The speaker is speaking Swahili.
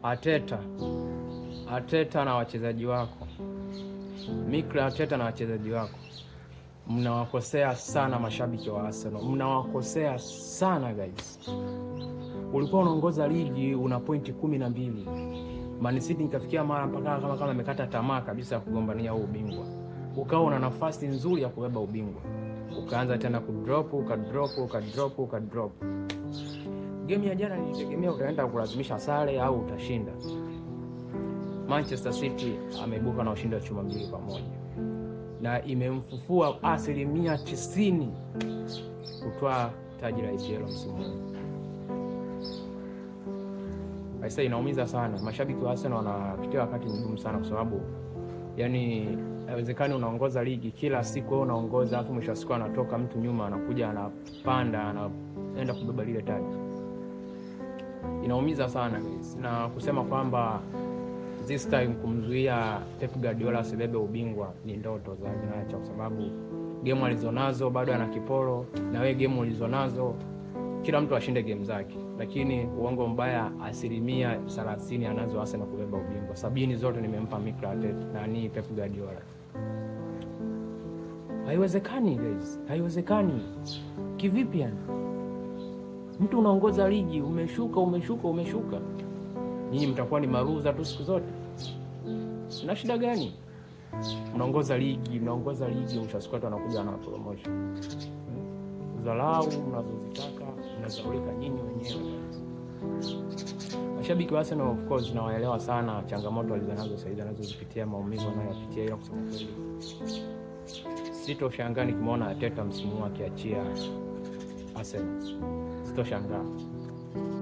Arteta na wachezaji wako, Mikel Arteta na wachezaji wako, mnawakosea sana mashabiki wa Arsenal, mnawakosea sana guys. Ulikuwa unaongoza ligi una pointi 12. Man City ikafikia mara mpaka kama amekata tamaa kabisa ya kugombania huo ubingwa. Ukawa una nafasi nzuri ya kubeba ubingwa, ukaanza tena kudrop. Game ya jana nilitegemea utaenda kulazimisha sare au utashinda. Manchester City ameibuka na ushindi wa chuma 2-1 na imemfufua 90% kutwaa taji la EPL msimu huu. Aisa, inaumiza sana. Mashabiki wa Arsenal wanapitia wakati mgumu sana, kwa sababu yani haiwezekani unaongoza ligi kila siku, wewe unaongoza afu mwisho wa siku anatoka mtu nyuma anakuja anapanda anaenda kubeba lile taji. Inaumiza sana guys, na kusema kwamba this time kumzuia Pep Guardiola asibebe ubingwa ni ndoto za United, kwa sababu game alizonazo bado ana kiporo, na wewe game ulizonazo kila mtu ashinde game zake, lakini uongo mbaya 30% anazo Arsenal kubeba ubingwa. 70 zote nimempa Mikel Arteta na ni Pep Guardiola. Haiwezekani guys, haiwezekani. Kivipi yani? Mtu unaongoza ligi umeshuka. Nyinyi mtakuwa ni maruza tu siku zote. Na shida gani? Mnaongoza ligi, mshaskwata anakuja na promotion. Zalau mnazozitaka mnazaulika nyinyi wenyewe. Mashabiki wa Arsenal of course nawaelewa sana changamoto walizonazo sasa, anazozipitia, maumivu anayopitia, ila kusema kweli sitoshangaa nikimwona Arteta msimu wake akiachia Arsenal. Sitoshangaa.